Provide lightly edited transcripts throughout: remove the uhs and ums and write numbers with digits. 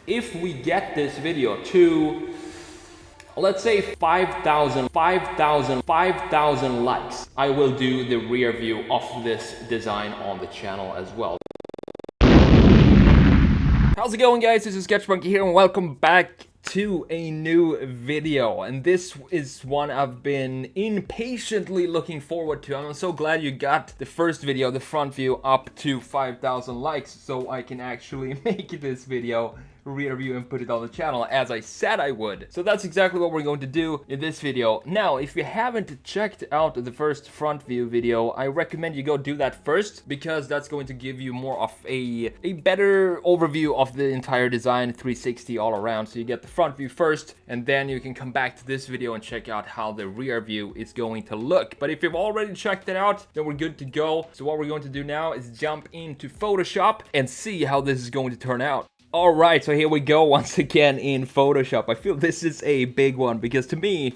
If we get this video to, let's say 5,000 likes, I will do the rear view of this design on the channel as well. How's it going, guys? This is Sketchmonkey here and welcome back to a new video. And this is one I've been impatiently looking forward to. I'm so glad you got the first video, the front view, up to 5,000 likes so I can actually make this video rear view and put it on the channel as I said I would. So that's exactly what we're going to do in this video. Now, if you haven't checked out the first front view video, I recommend you go do that first, because that's going to give you more of a better overview of the entire design 360 all around. So you get the front view first, and then you can come back to this video and check out how the rear view is going to look. But if you've already checked it out, then we're good to go. So what we're going to do now is jump into Photoshop and see how this is going to turn out. Alright, so here we go once again in Photoshop. I feel this is a big one because to me,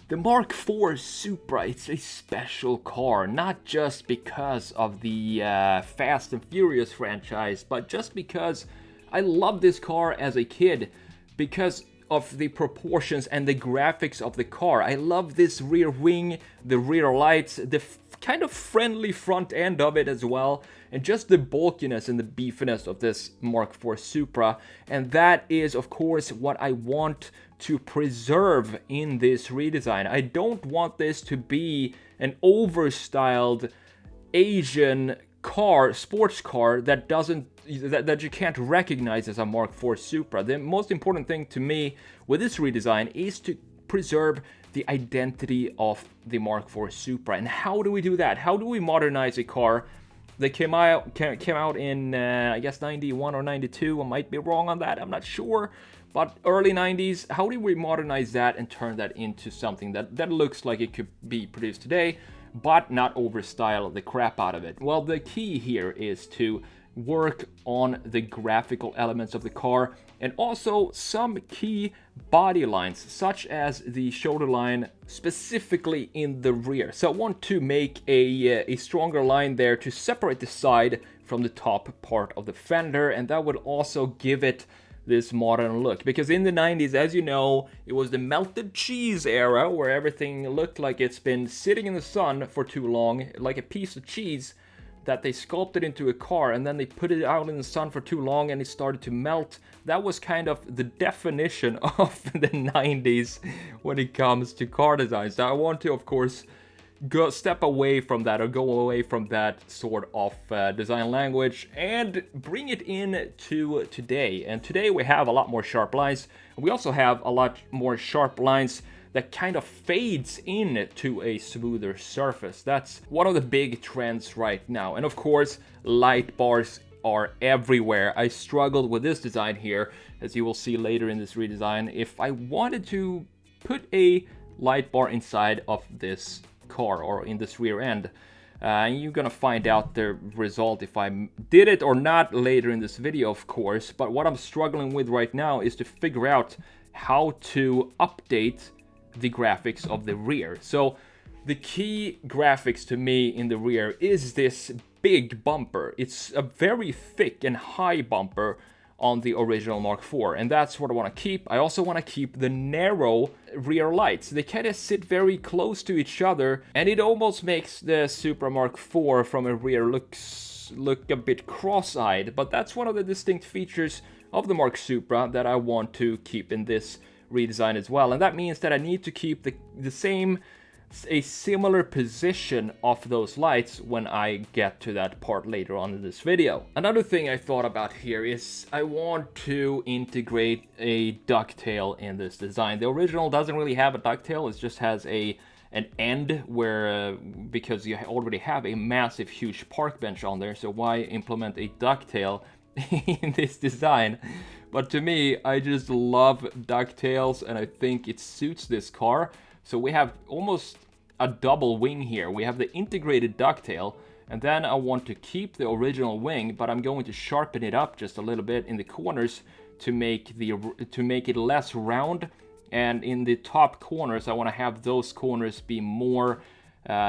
the Mark IV Supra, it's a special car. Not just because of the Fast and Furious franchise, but just because I loved this car as a kid because of the proportions and the graphics of the car. I love this rear wing, the rear lights, the kind of friendly front end of it as well, and just the bulkiness and the beefiness of this Mark IV Supra. And that is, of course, what I want to preserve in this redesign. I don't want this to be an overstyled Asian car, sports car that that you can't recognize as a Mark IV Supra. The most important thing to me with this redesign is to preserve the identity of the Mark IV Supra. And how do we do that? How do we modernize a car that came out in I guess 91 or 92? I might be wrong on that, I'm not sure, but early 90s. How do we modernize that and turn that into something that looks like it could be produced today, but not overstyle the crap out of it? Well, the key here is to work on the graphical elements of the car and also some key body lines, such as the shoulder line, specifically in the rear. So I want to make a stronger line there to separate the side from the top part of the fender, and that would also give it this modern look. Because in the 90s, as you know, it was the melted cheese era where everything looked like it's been sitting in the sun for too long, like a piece of cheese that they sculpted into a car, and then they put it out in the sun for too long and it started to melt. That was kind of the definition of the 90s when it comes to car design. So I want to, of course, step away from that, or go away from that sort of design language and bring it in to today. And today we have a lot more sharp lines. We also have a lot more sharp lines that kind of fades in to a smoother surface. That's one of the big trends right now. And of course, light bars are everywhere. I struggled with this design here, as you will see later in this redesign, if I wanted to put a light bar inside of this car or in this rear end. And you're gonna find out the result if I did it or not later in this video, of course. But what I'm struggling with right now is to figure out how to update the graphics of the rear. So the key graphics to me in the rear is this big bumper. It's a very thick and high bumper on the original Mark IV, and that's what I want to keep. I also want to keep the narrow rear lights. They kind of sit very close to each other, and it almost makes the Supra Mark IV from a rear look a bit cross-eyed. But that's one of the distinct features of the Mark Supra that I want to keep in this redesign as well. And that means that I need to keep a similar position of those lights when I get to that part later on in this video. Another thing I thought about here is I want to integrate a ducktail in this design. The original doesn't really have a ducktail, it just has an end where, because you already have a massive huge park bench on there, so why implement a ducktail in this design? But to me, I just love ducktails and I think it suits this car. So we have almost a double wing here. We have the integrated ducktail, and then I want to keep the original wing, but I'm going to sharpen it up just a little bit in the corners to make it less round. And in the top corners, I want to have those corners be more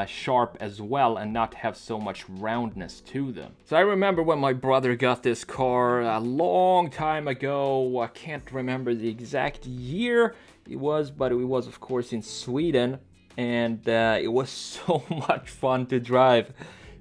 sharp as well and not have so much roundness to them. So I remember when my brother got this car a long time ago. I can't remember the exact year it was, but it was of course in Sweden, and it was so much fun to drive.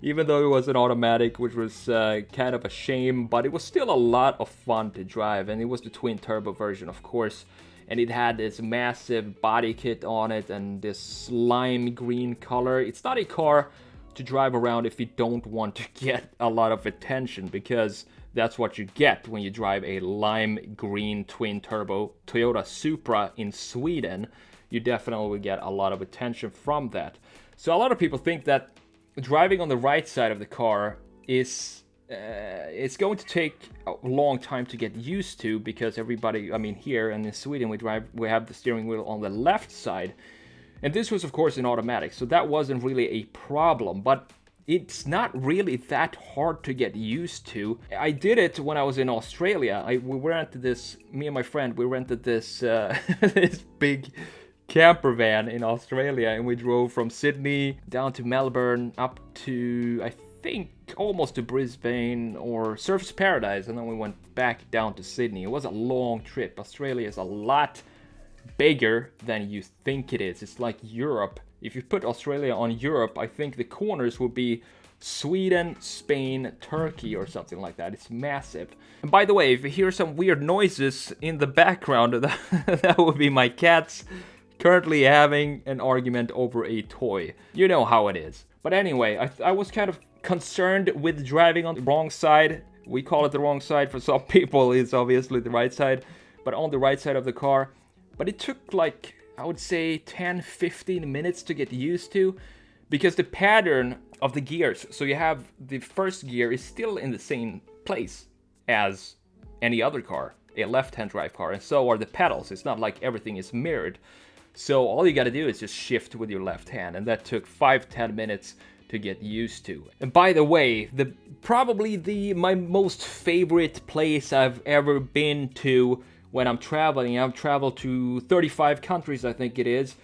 Even though it was an automatic, which was kind of a shame, but it was still a lot of fun to drive. And it was the twin turbo version, of course. And it had this massive body kit on it and this lime green color. It's not a car to drive around if you don't want to get a lot of attention, because that's what you get when you drive a lime green twin turbo Toyota Supra in Sweden. You definitely will get a lot of attention from that. So a lot of people think that driving on the right side of the car is it's going to take a long time to get used to, because everybody, I mean, here and in Sweden we have the steering wheel on the left side, and this was of course an automatic, so that wasn't really a problem. But it's not really that hard to get used to. I did it when I was in Australia. We rented this, me and my friend, we rented this this big camper van in Australia, and we drove from Sydney down to Melbourne up to, I think, almost to Brisbane or Surfers Paradise, and then we went back down to Sydney. It was a long trip. Australia is a lot bigger than you think it is. It's like Europe. If you put Australia on Europe, I think the corners would be Sweden, Spain, Turkey, or something like that. It's massive. And by the way, if you hear some weird noises in the background, that would be my cats currently having an argument over a toy. You know how it is. But anyway, I was kind of concerned with driving on the wrong side. We call it the wrong side. For some people, it's obviously the right side, but on the right side of the car. But it took like, I would say 10-15 minutes to get used to, because the pattern of the gears, so you have the first gear is still in the same place as any other car, a left-hand drive car, and so are the pedals. It's not like everything is mirrored. So all you gotta do is just shift with your left hand, and that took 5-10 minutes to get used to. And by the way, probably my most favorite place I've ever been to when I'm traveling. I've traveled to 35 countries, I think it is.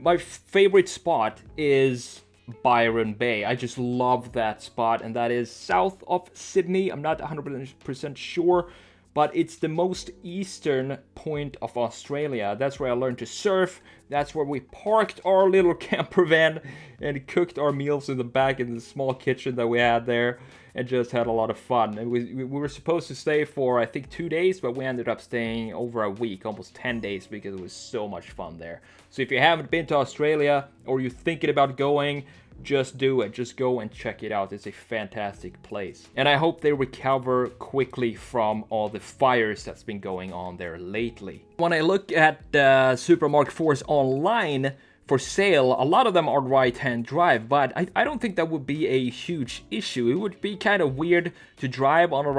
My favorite spot is Byron Bay. I just love that spot, and that is south of Sydney. I'm not 100% sure, but it's the most eastern point of Australia. That's where I learned to surf. That's where we parked our little camper van and cooked our meals in the back in the small kitchen that we had there, and just had a lot of fun. And we were supposed to stay for, I think, 2 days, but we ended up staying over a week, almost 10 days, because it was so much fun there. So if you haven't been to Australia, or you're thinking about going, just do it. Just go and check it out. It's a fantastic place. And I hope they recover quickly from all the fires that's been going on there lately. When I look at Supra Mark IVs online for sale, a lot of them are right-hand drive, but I don't think that would be a huge issue. It would be kind of weird to drive on the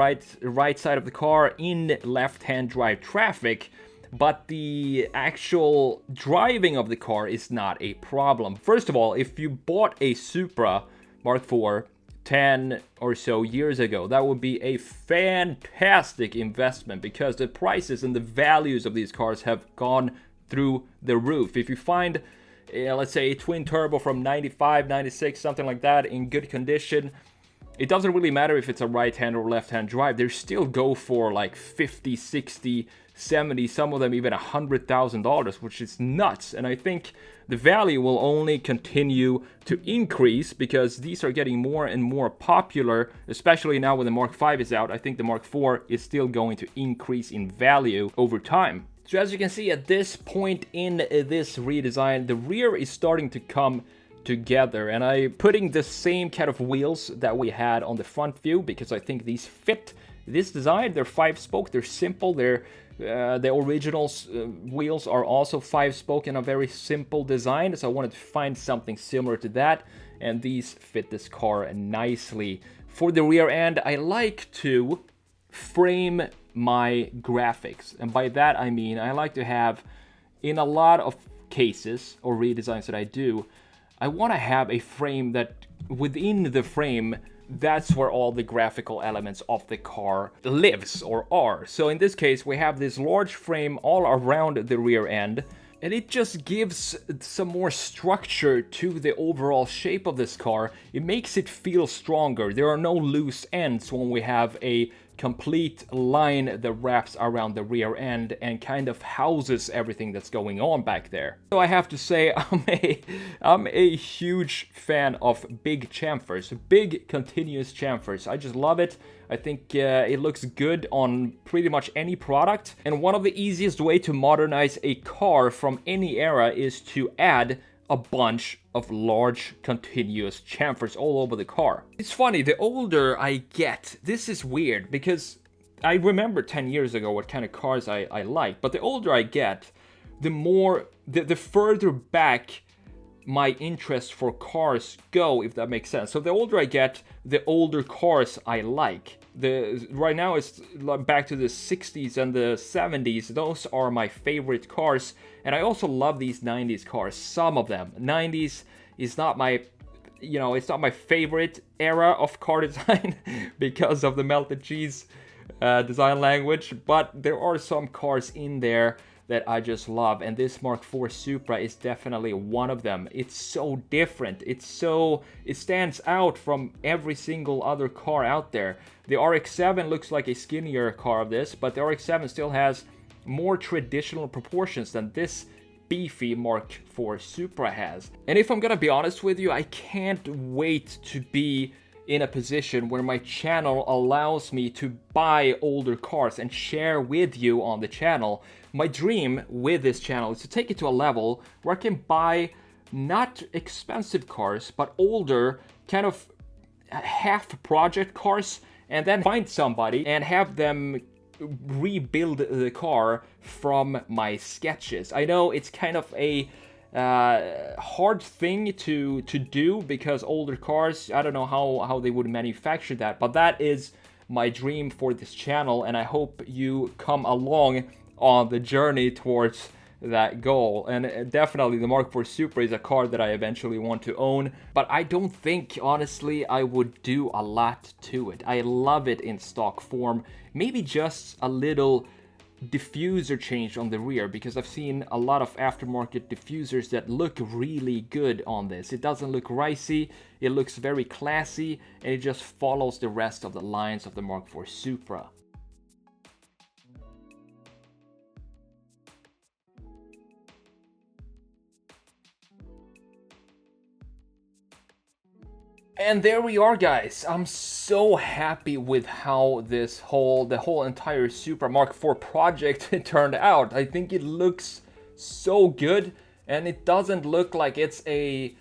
right side of the car in left-hand drive traffic, but the actual driving of the car is not a problem. First of all, if you bought a Supra Mark IV 10 or so years ago, that would be a fantastic investment, because the prices and the values of these cars have gone through the roof. If you find, let's say, a twin turbo from 95, 96, something like that, in good condition, it doesn't really matter if it's a right-hand or left-hand drive. They still go for like 50, 60, 70, some of them even $100,000, which is nuts. And I think the value will only continue to increase, because these are getting more and more popular, especially now when the Mark V is out. I think the Mark IV is still going to increase in value over time. So as you can see at this point in this redesign, the rear is starting to come together, and I'm putting the same kind of wheels that we had on the front view, because I think these fit this design. They're 5-spoke, they're simple, the original wheels are also 5-spoke and a very simple design, so I wanted to find something similar to that, and these fit this car nicely. For the rear end, I like to frame my graphics, and by that I mean I like to have, in a lot of cases or redesigns that I do, I want to have a frame that within the frame, that's where all the graphical elements of the car lives or are. So in this case, we have this large frame all around the rear end, And it just gives some more structure to the overall shape of this car. It makes it feel stronger. There are no loose ends when we have a complete line that wraps around the rear end and kind of houses everything that's going on back there. So I have to say, I'm a huge fan of big chamfers, big continuous chamfers. I just love it. I think it looks good on pretty much any product. And one of the easiest way to modernize a car from any era is to add a bunch of large continuous chamfers all over the car. It's funny, the older I get, this is weird because I remember 10 years ago what kind of cars I liked, but the older I get, the further back my interest for cars go, if that makes sense. So the older I get, the older cars I like. Right now it's back to the 60s and the 70s. Those are my favorite cars. And I also love these 90s cars, some of them. 90s is not my, it's not my favorite era of car design because of the melted cheese design language. But there are some cars in there that I just love, and this Mark IV Supra is definitely one of them. It's so different. It stands out from every single other car out there. The RX-7 looks like a skinnier car of this, but the RX-7 still has more traditional proportions than this beefy Mark IV Supra has. And if I'm gonna be honest with you, I can't wait to be in a position where my channel allows me to buy older cars and share with you on the channel. My dream with this channel is to take it to a level where I can buy not expensive cars, but older, kind of half project cars, and then find somebody and have them rebuild the car from my sketches. I know it's kind of a hard thing to do because older cars, I don't know how they would manufacture that, but that is my dream for this channel, and I hope you come along on the journey towards that goal. And definitely the Mark IV Supra is a car that I eventually want to own, but I don't think honestly I would do a lot to it. I love it in stock form, maybe just a little diffuser change on the rear, because I've seen a lot of aftermarket diffusers that look really good on this. It doesn't look ricey, it looks very classy, and it just follows the rest of the lines of the Mark IV Supra. And there we are, guys. I'm so happy with how the whole entire Supra Mark IV project turned out. I think it looks so good, and it doesn't look like it's a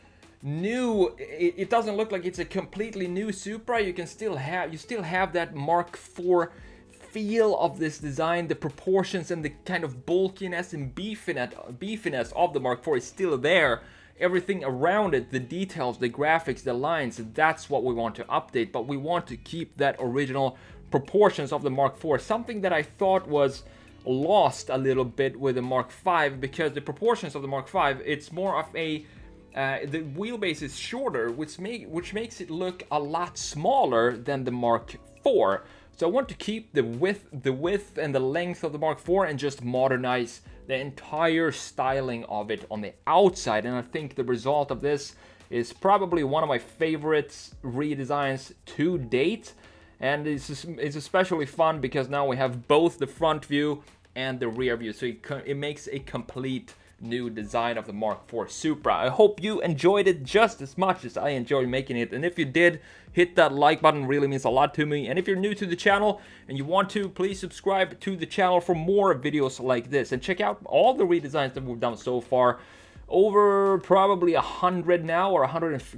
new, it doesn't look like it's a completely new Supra. You still have that Mark IV feel of this design. The proportions and the kind of bulkiness and beefiness of the Mark IV is still there. Everything around it, the details, the graphics, the lines, that's what we want to update, but we want to keep that original proportions of the Mark IV, something that I thought was lost a little bit with the Mark V, because the proportions of the Mark V, it's more of a the wheelbase is shorter, which makes it look a lot smaller than the Mark IV. So I want to keep the width and the length of the Mark IV and just modernize the entire styling of it on the outside. And I think the result of this is probably one of my favorite redesigns to date. And it's especially fun because now we have both the front view and the rear view. So it makes a complete new design of the Mark IV Supra. I hope you enjoyed it just as much as I enjoyed making it, and if you did, hit that like button, really means a lot to me. And if you're new to the channel and you want to, please subscribe to the channel for more videos like this, and check out all the redesigns that we've done so far. Over probably 100 now, or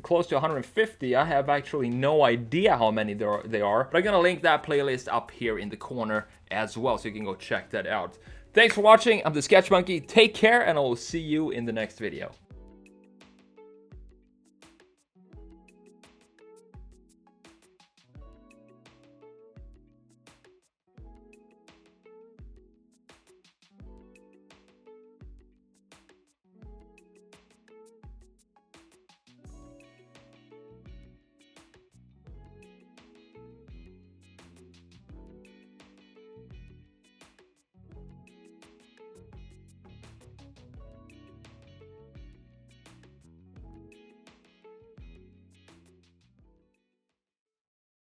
close to 150. I have actually no idea how many they are, but I'm gonna link that playlist up here in the corner as well, so you can go check that out. Thanks for watching. I'm the Sketch Monkey. Take care, and I will see you in the next video.